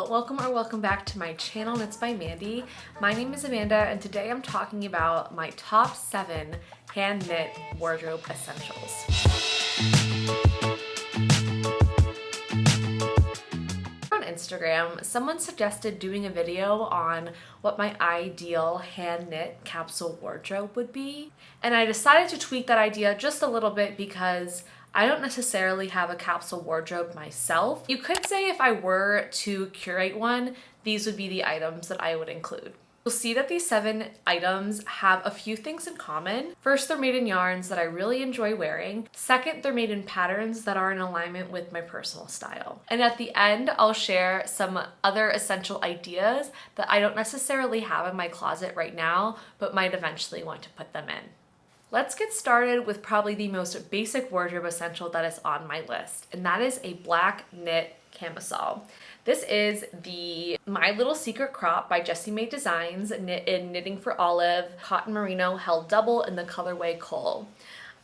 Hello, welcome back to my channel. It's by Mandy. My name is Amanda and today I'm talking about my top 7 hand knit wardrobe essentials. On Instagram, someone suggested doing a video on what my ideal hand knit capsule wardrobe would be, and I decided to tweak that idea just a little bit because I don't necessarily have a capsule wardrobe myself. You could say if I were to curate one, these would be the items that I would include. You'll see that these 7 items have a few things in common. First, they're made in yarns that I really enjoy wearing. Second, they're made in patterns that are in alignment with my personal style. And at the end, I'll share some other essential ideas that I don't necessarily have in my closet right now, but might eventually want to put them in. Let's get started with probably the most basic wardrobe essential that is on my list, and that is a black knit camisole. This is the My Little Secret Crop by Jessie Made Designs, knit in Knitting for Olive, cotton merino held double in the colorway Coal.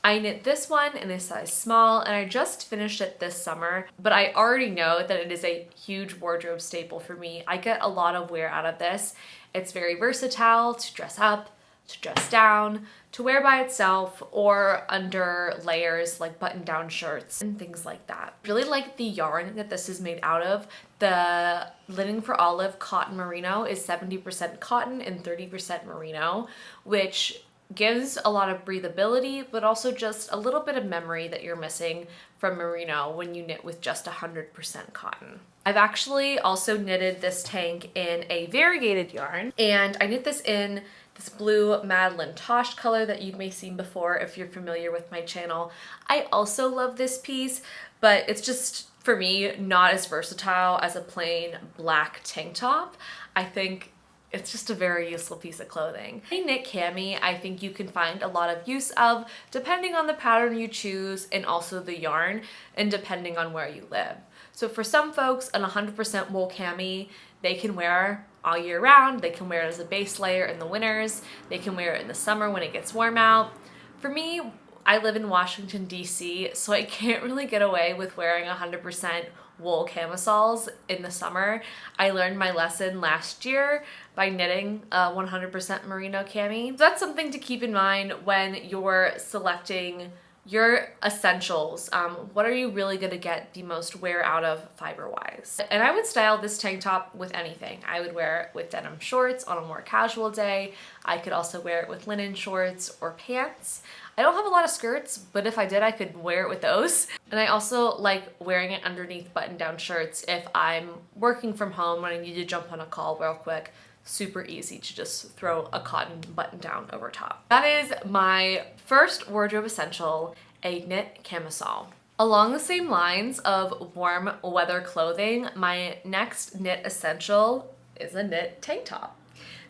I knit this one in a size small and I just finished it this summer, but I already know that it is a huge wardrobe staple for me. I get a lot of wear out of this. It's very versatile to dress up, to dress down, to wear by itself, or under layers like button-down shirts and things like that. Really like the yarn that this is made out of. The Knitting for Olive cotton merino is 70% cotton and 30% merino, which gives a lot of breathability, but also just a little bit of memory that you're missing from merino when you knit with just 100% cotton. I've actually also knitted this tank in a variegated yarn, and I knit this in this blue Madeline Tosh color that you may have seen before if you're familiar with my channel. I also love this piece, but it's just, for me, not as versatile as a plain black tank top. I think it's just a very useful piece of clothing. A knit cami, I think you can find a lot of use of depending on the pattern you choose and also the yarn and depending on where you live. So for some folks, an 100% wool cami, they can wear all year round. They can wear it as a base layer in the winters. They can wear it in the summer when it gets warm out. For me, I live in Washington, D.C., so I can't really get away with wearing 100% wool camisoles in the summer. I learned my lesson last year by knitting a 100% merino cami. So that's something to keep in mind when you're selecting your essentials. What are you really gonna get the most wear out of fiber-wise? And I would style this tank top with anything. I would wear it with denim shorts on a more casual day. I could also wear it with linen shorts or pants. I don't have a lot of skirts, but if I did, I could wear it with those. And I also like wearing it underneath button-down shirts if I'm working from home and I need to jump on a call real quick. Super easy to just throw a cotton button down over top. That is my first wardrobe essential, a knit camisole. Along the same lines of warm weather clothing, my next knit essential is a knit tank top.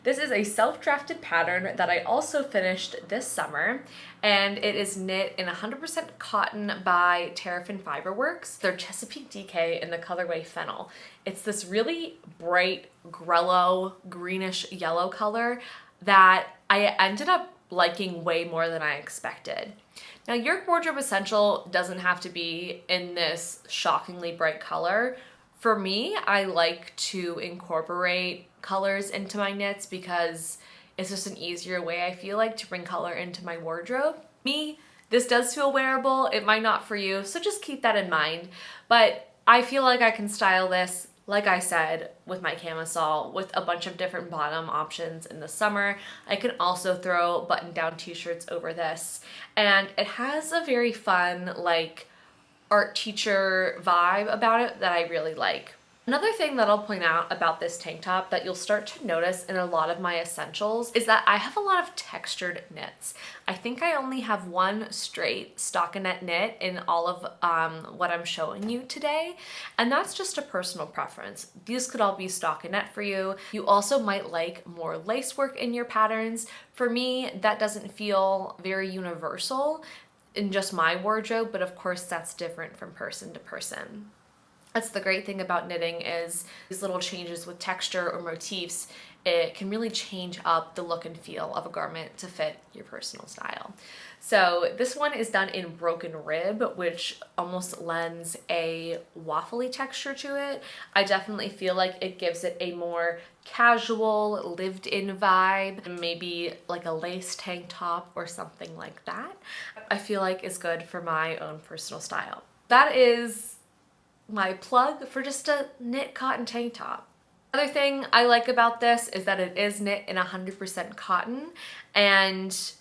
This is a self-drafted pattern that I also finished this summer, and it is knit in 100% cotton by Terrpain Fiberworks. They're Chesapeake DK in the colorway Fennel. It's this really bright, grello, greenish yellow color that I ended up liking way more than I expected. Now, your wardrobe essential doesn't have to be in this shockingly bright color. For me, I like to incorporate colors into my knits because it's just an easier way, I feel like, to bring color into my wardrobe. Me, this does feel wearable. It might not for you, so just keep that in mind. But I feel like I can style this, like I said, with my camisole, with a bunch of different bottom options in the summer. I can also throw button-down t-shirts over this. And it has a very fun, like, art teacher vibe about it that I really like. Another thing that I'll point out about this tank top that you'll start to notice in a lot of my essentials is that I have a lot of textured knits. I think I only have one straight stockinette knit in all of what I'm showing you today, and that's just a personal preference. These could all be stockinette for you. You also might like more lace work in your patterns. For me, that doesn't feel very universal in just my wardrobe, but of course that's different from person to person. That's the great thing about knitting, is these little changes with texture or motifs, it can really change up the look and feel of a garment to fit your personal style. So this one is done in broken rib, which almost lends a waffly texture to it. I definitely feel like it gives it a more casual, lived-in vibe, maybe like a lace tank top or something like that. I feel like it's good for my own personal style. That is my plug for just a knit cotton tank top. Other thing I like about this is that it is knit in 100% cotton, and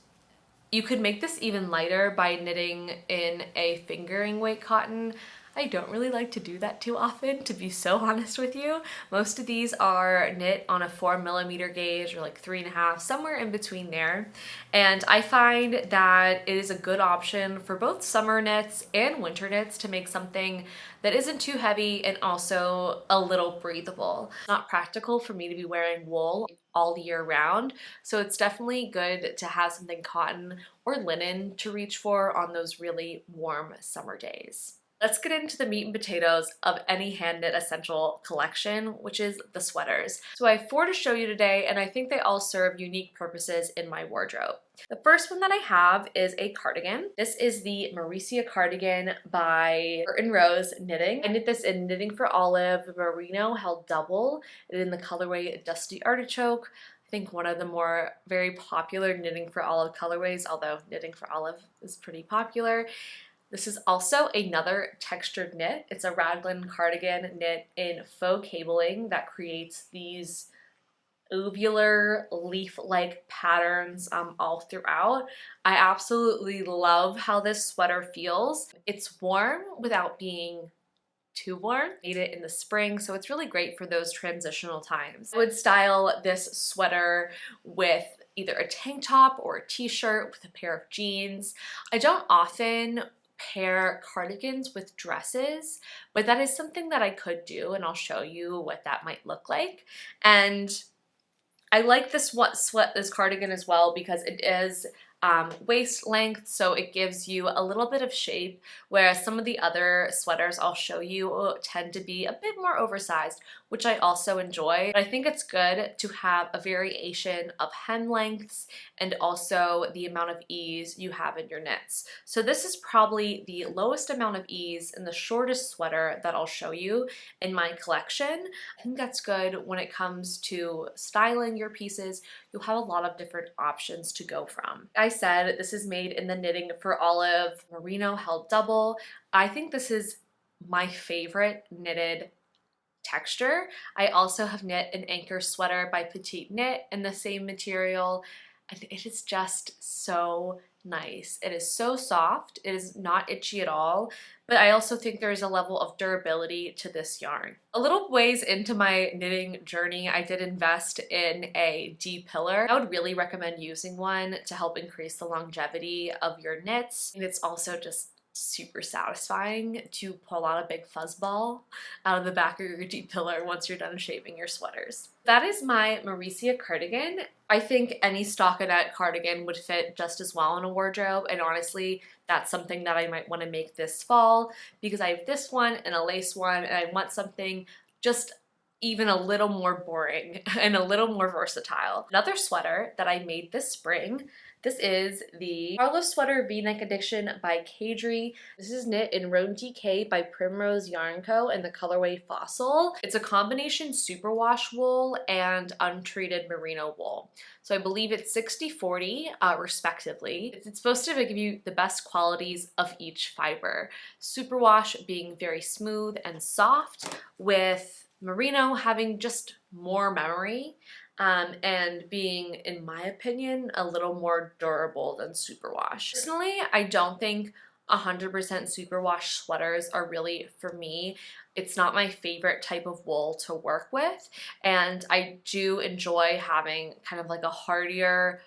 you could make this even lighter by knitting in a fingering weight cotton. I don't really like to do that too often, to be so honest with you. Most of these are knit on a 4mm gauge or like 3.5, somewhere in between there. And I find that it is a good option for both summer knits and winter knits to make something that isn't too heavy and also a little breathable. It's not practical for me to be wearing wool all year round, so it's definitely good to have something cotton or linen to reach for on those really warm summer days. Let's get into the meat and potatoes of any hand knit essential collection, which is the sweaters. So I have 4 to show you today, and I think they all serve unique purposes in my wardrobe. The first one that I have is a cardigan. This is the Marysia cardigan by Primrose Knitting. I knit this in Knitting for Olive, Merino held double, and in the colorway Dusty Artichoke. I think one of the more very popular Knitting for Olive colorways, although Knitting for Olive is pretty popular. This is also another textured knit. It's a raglan cardigan knit in faux cabling that creates these ovular leaf-like patterns all throughout. I absolutely love how this sweater feels. It's warm without being too warm. Made it in the spring, so it's really great for those transitional times. I would style this sweater with either a tank top or a t-shirt with a pair of jeans. I don't often pair cardigans with dresses, but that is something that I could do, and I'll show you what that might look like. And I like this cardigan as well because it is waist length, so it gives you a little bit of shape, whereas some of the other sweaters I'll show you tend to be a bit more oversized, which I also enjoy. But I think it's good to have a variation of hem lengths and also the amount of ease you have in your knits. So this is probably the lowest amount of ease and the shortest sweater that I'll show you in my collection. I think that's good when it comes to styling your pieces. You'll have a lot of different options to go from. I said this is made in the Knitting for Olive Merino held double. I think this is my favorite knitted texture. I also have knit an anchor sweater by Petite Knit in the same material, and it is just so nice. It is so soft. It is not itchy at all, but I also think there is a level of durability to this yarn. A little ways into my knitting journey, I did invest in a D-pillar. I would really recommend using one to help increase the longevity of your knits, and it's also just super satisfying to pull out a big fuzz ball out of the back of your D-pillar once you're done shaping your sweaters. That is my Marysia cardigan. I think any stockinette cardigan would fit just as well in a wardrobe, and honestly, that's something that I might want to make this fall because I have this one and a lace one, and I want something just even a little more boring and a little more versatile. Another sweater that I made this spring, this is the Harlow Sweater V-Neck Edition by Caidree. This is knit in Roan DK by Primrose Yarn Co. in the colorway Fossil. It's a combination superwash wool and untreated merino wool. So I believe it's 60-40 respectively. It's supposed to give you the best qualities of each fiber. Superwash being very smooth and soft, with merino having just more memory. And being, in my opinion, a little more durable than superwash. Personally, I don't think 100% superwash sweaters are really for me. It's not my favorite type of wool to work with, and I do enjoy having kind of like a hardier,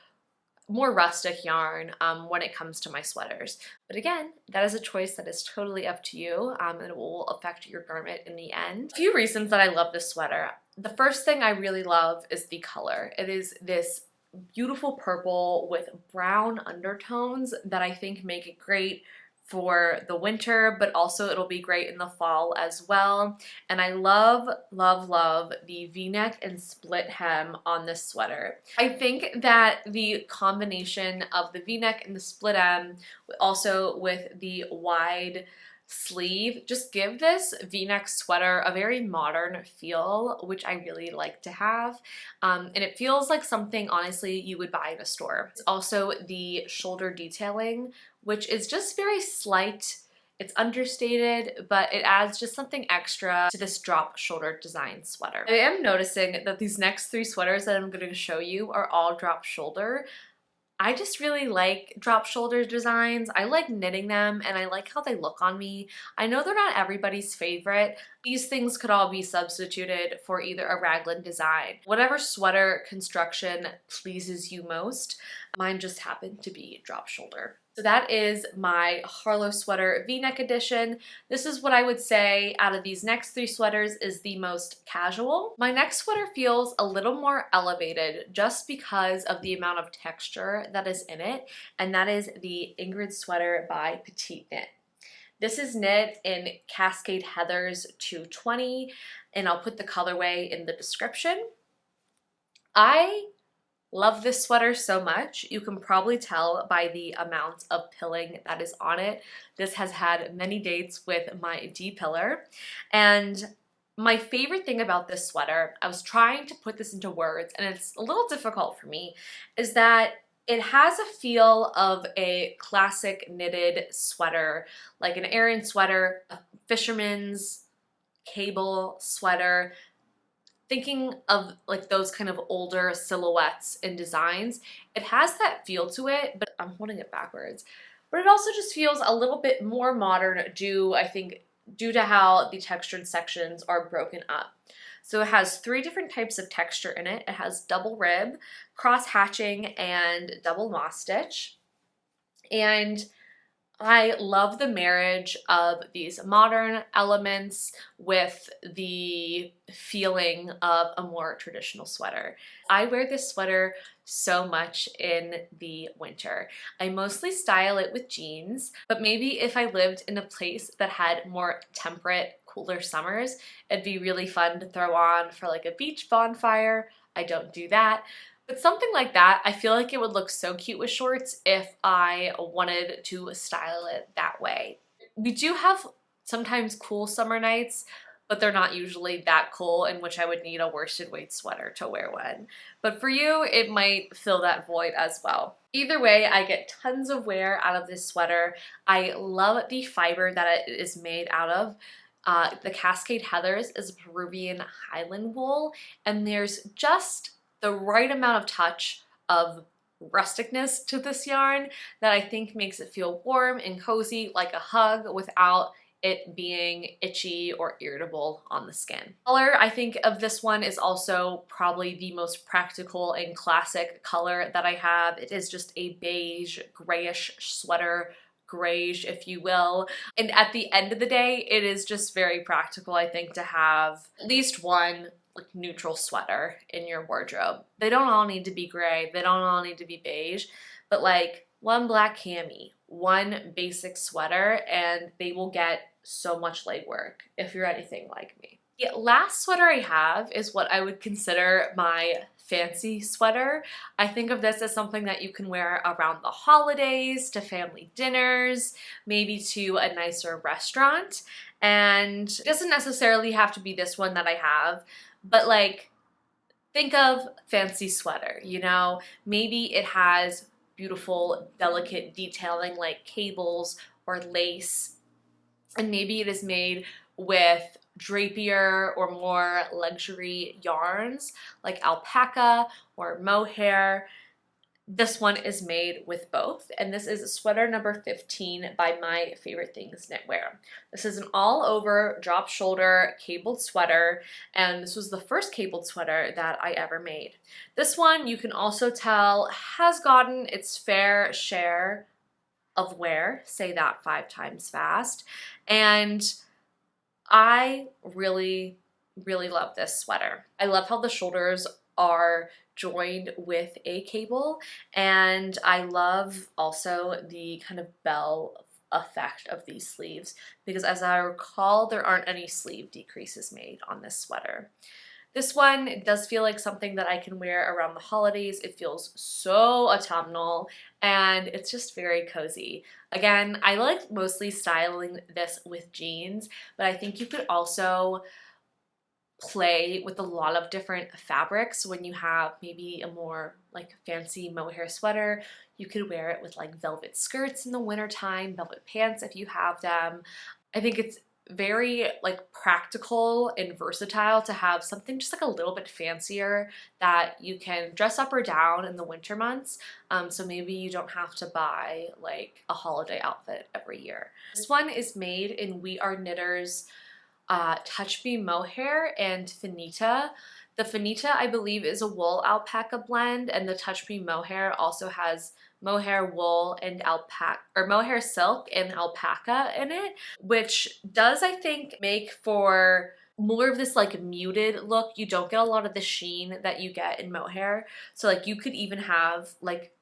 more rustic yarn when it comes to my sweaters. But again, that is a choice that is totally up to you, and it will affect your garment in the end. A few reasons that I love this sweater. The first thing I really love is the color. It is this beautiful purple with brown undertones that I think make it great for the winter, but also it'll be great in the fall as well. And I love, love, love the V-neck and split hem on this sweater. I think that the combination of the V-neck and the split hem, also with the wide sleeve, just give this V-neck sweater a very modern feel, which I really like to have. And it feels like something, honestly, you would buy in a store. It's also the shoulder detailing, which is just very slight. It's understated, but it adds just something extra to this drop shoulder design sweater. I am noticing that these next 3 sweaters that I'm going to show you are all drop shoulder. I just really like drop shoulder designs. I like knitting them and I like how they look on me. I know they're not everybody's favorite. These things could all be substituted for either a raglan design. Whatever sweater construction pleases you most. Mine just happened to be drop shoulder. So that is my Harlow sweater V-neck edition. This is what I would say out of these next 3 sweaters is the most casual. My next sweater feels a little more elevated just because of the amount of texture that is in it, and that is the Ingrid sweater by Petite Knit. This is knit in Cascade Heathers 220, and I'll put the colorway in the description. I love this sweater so much. You can probably tell by the amount of pilling that is on it. This has had many dates with my D-pillar. And my favorite thing about this sweater, I was trying to put this into words and it's a little difficult for me, is that it has a feel of a classic knitted sweater, like an Aran sweater, a fisherman's cable sweater. Thinking of like those kind of older silhouettes and designs, it has that feel to it, but I'm holding it backwards. But it also just feels a little bit more modern I think, due to how the textured sections are broken up. So it has 3 different types of texture in it. It has double rib, cross hatching, and double moss stitch. And I love the marriage of these modern elements with the feeling of a more traditional sweater. I wear this sweater so much in the winter. I mostly style it with jeans, but maybe if I lived in a place that had more temperate, cooler summers, it'd be really fun to throw on for like a beach bonfire. I don't do that. But something like that, I feel like it would look so cute with shorts if I wanted to style it that way. We do have sometimes cool summer nights, but they're not usually that cool in which I would need a worsted weight sweater to wear one. But for you, it might fill that void as well. Either way, I get tons of wear out of this sweater. I love the fiber that it is made out of. The Cascade Heathers is Peruvian Highland wool, and there's just the right amount of touch of rusticness to this yarn that I think makes it feel warm and cozy, like a hug, without it being itchy or irritable on the skin. Color, I think of this one is also probably the most practical and classic color that I have. It is just a beige, grayish sweater, grayish if you will. And at the end of the day, it is just very practical, I think, to have at least one like neutral sweater in your wardrobe. They don't all need to be gray, they don't all need to be beige, but like one black cami, one basic sweater, and they will get so much legwork if you're anything like me. The last sweater I have is what I would consider my fancy sweater. I think of this as something that you can wear around the holidays, to family dinners, maybe to a nicer restaurant. And it doesn't necessarily have to be this one that I have, but like, think of fancy sweater, you know? Maybe it has beautiful, delicate detailing like cables or lace, and maybe it is made with drapier or more luxury yarns like alpaca or mohair. This one is made with both, and this is sweater number 15 by My Favorite Things Knitwear. This is an all-over drop shoulder cabled sweater, and this was the first cabled sweater that I ever made. This one, you can also tell, has gotten its fair share of wear, say that 5 times fast, and I really, really love this sweater. I love how the shoulders are joined with a cable, and I love also the kind of bell effect of these sleeves, because as I recall, there aren't any sleeve decreases made on this sweater. This one does feel like something that I can wear around the holidays. It feels so autumnal and it's just very cozy. Again, I like mostly styling this with jeans, but I think you could also play with a lot of different fabrics. When you have maybe a more like fancy mohair sweater, you could wear it with like velvet skirts in the wintertime, velvet pants if you have them. I think it's very like practical and versatile to have something just like a little bit fancier that you can dress up or down in the winter months. So maybe you don't have to buy like a holiday outfit every year. This one is made in We Are Knitters Touch Me Mohair and Finita. The Finita, I believe, is a wool alpaca blend, and the Touch Me Mohair also has mohair wool and alpaca, or mohair silk and alpaca in it, which does, I think, make for more of this like muted look. You don't get a lot of the sheen that you get in mohair. So like you could even have like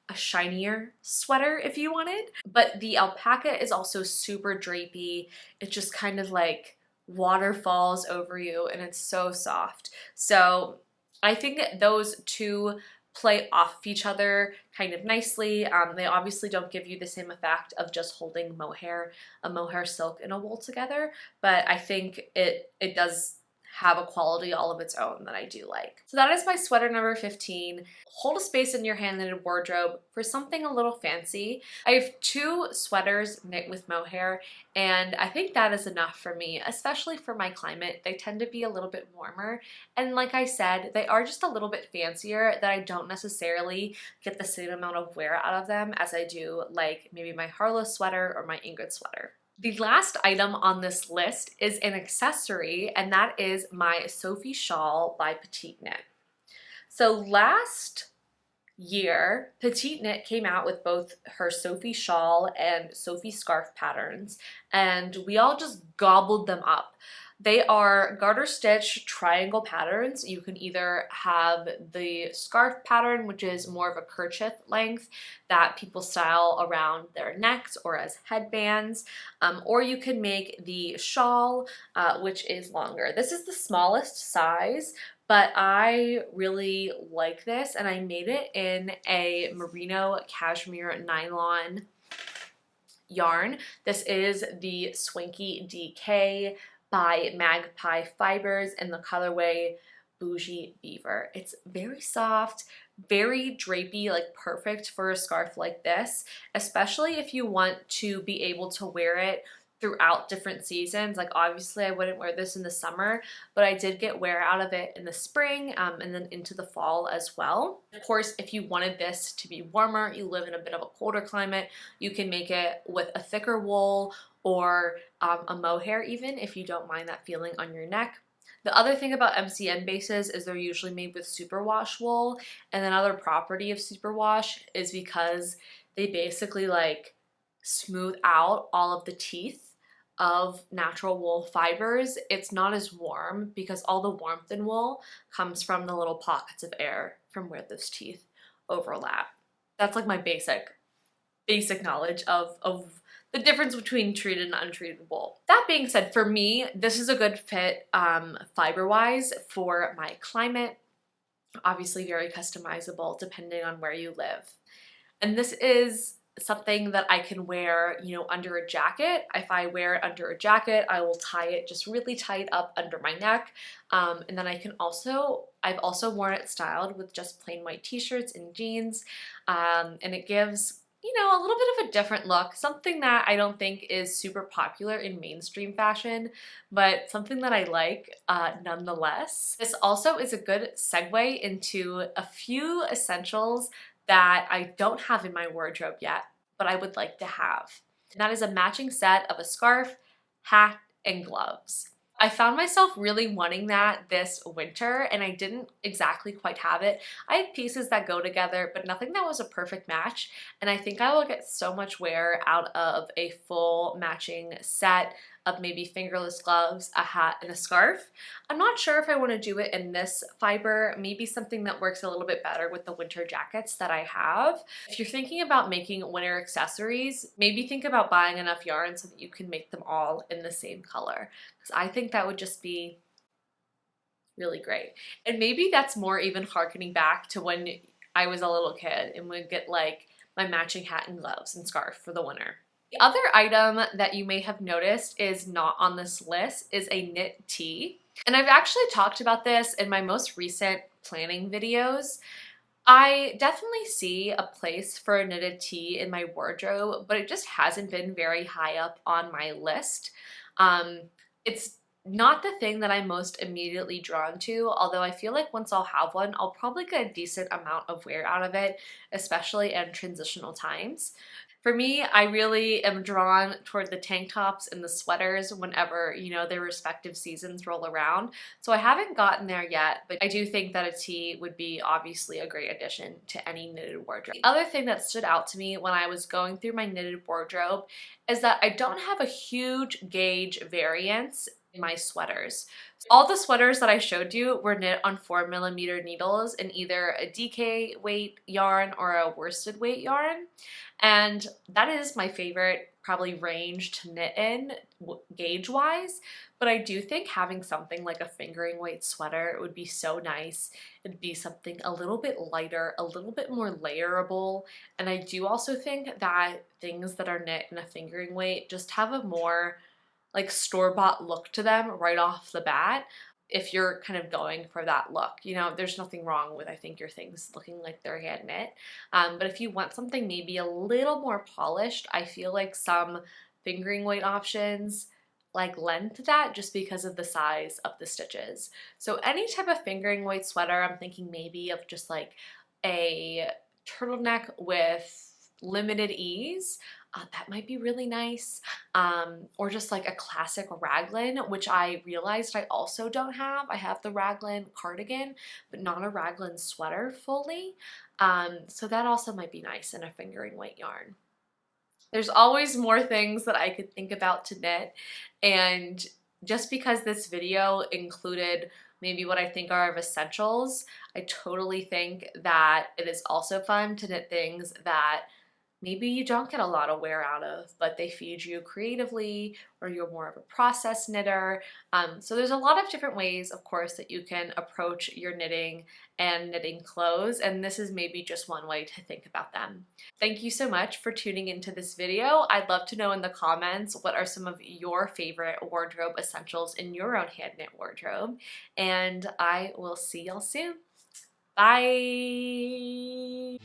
a shinier sweater if you wanted. But the alpaca is also super drapey. It just kind of like water falls over you and it's so soft. So I think those two play off each other kind of nicely. They obviously don't give you the same effect of just holding mohair, a mohair silk and a wool together, but I think it does have a quality all of its own that I do like. So that is my sweater number 15. Hold a space in your hand-knitted wardrobe for something a little fancy. I have 2 sweaters knit with mohair, and I think that is enough for me, especially for my climate. They tend to be a little bit warmer, and like I said, they are just a little bit fancier that I don't necessarily get the same amount of wear out of them as I do like maybe my Harlow sweater or my Ingrid sweater. The last item on this list is an accessory, and that is my Sophie shawl by Petite Knit. So last year, Petite Knit came out with both her Sophie shawl and Sophie scarf patterns, and we all just gobbled them up. They are garter stitch triangle patterns. You can either have the scarf pattern, which is more of a kerchief length that people style around their necks or as headbands, or you can make the shawl, which is longer. This is the smallest size, but I really like this, and I made it in a merino cashmere nylon yarn. This is the Swanky DK by Magbie Fibers in the colorway Bougie Beaver. It's very soft, very drapey, like perfect for a scarf like this, especially if you want to be able to wear it throughout different seasons. Like obviously I wouldn't wear this in the summer, but I did get wear out of it in the spring and then into the fall as well. Of course, if you wanted this to be warmer, you live in a bit of a colder climate, you can make it with a thicker wool or a mohair even, if you don't mind that feeling on your neck. The other thing about MCN bases is they're usually made with superwash wool, and another property of superwash is because they basically like smooth out all of the teeth of natural wool fibers. It's not as warm because all the warmth in wool comes from the little pockets of air from where those teeth overlap. That's like my basic knowledge of the difference between treated and untreated wool. That being said, for me, this is a good fit fiber-wise for my climate. Obviously very customizable depending on where you live. And this is something that I can wear, you know, under a jacket. If I wear it under a jacket, I will tie it just really tight up under my neck. And then I've also worn it styled with just plain white t-shirts and jeans. And it gives, you know, a little bit of a different look, something that I don't think is super popular in mainstream fashion, but something that I like nonetheless. This also is a good segue into a few essentials that I don't have in my wardrobe yet, but I would like to have. And that is a matching set of a scarf, hat, and gloves. I found myself really wanting that this winter, and I didn't exactly quite have it. I had pieces that go together, but nothing that was a perfect match, and I think I will get so much wear out of a full matching set of maybe fingerless gloves, a hat, and a scarf. I'm not sure if I want to do it in this fiber, maybe something that works a little bit better with the winter jackets that I have. If you're thinking about making winter accessories, maybe think about buying enough yarn so that you can make them all in the same color, because I think that would just be really great. And maybe that's more even harkening back to when I was a little kid and would get like my matching hat and gloves and scarf for the winter. The other item that you may have noticed is not on this list is a knit tee. And I've actually talked about this in my most recent planning videos. I definitely see a place for a knitted tee in my wardrobe, but it just hasn't been very high up on my list. It's not the thing that I'm most immediately drawn to, although I feel like once I'll have one, I'll probably get a decent amount of wear out of it, especially in transitional times. For me, I really am drawn toward the tank tops and the sweaters whenever, you know, their respective seasons roll around. So I haven't gotten there yet, but I do think that a tee would be obviously a great addition to any knitted wardrobe. The other thing that stood out to me when I was going through my knitted wardrobe is that I don't have a huge gauge variance in my sweaters. All the sweaters that I showed you were knit on 4mm needles in either a DK weight yarn or a worsted weight yarn. And that is my favorite probably range to knit in gauge wise, but I do think having something like a fingering weight sweater would be so nice. It'd be something a little bit lighter, a little bit more layerable, and I do also think that things that are knit in a fingering weight just have a more like store-bought look to them right off the bat. If you're kind of going for that look, you know, there's nothing wrong with, I think, your things looking like they're hand knit. But if you want something maybe a little more polished, I feel like some fingering weight options like lend to that just because of the size of the stitches. So any type of fingering weight sweater, I'm thinking maybe of just like a turtleneck with limited ease. That might be really nice, or just like a classic raglan, which I realized I also don't have. I have the raglan cardigan, but not a raglan sweater fully, so that also might be nice in a fingering weight yarn. There's always more things that I could think about to knit, and just because this video included maybe what I think are of essentials, I totally think that it is also fun to knit things that maybe you don't get a lot of wear out of, but they feed you creatively, or you're more of a process knitter. So there's a lot of different ways, of course, that you can approach your knitting and knitting clothes, and this is maybe just one way to think about them. Thank you so much for tuning into this video. I'd love to know in the comments what are some of your favorite wardrobe essentials in your own hand knit wardrobe, and I will see y'all soon. Bye!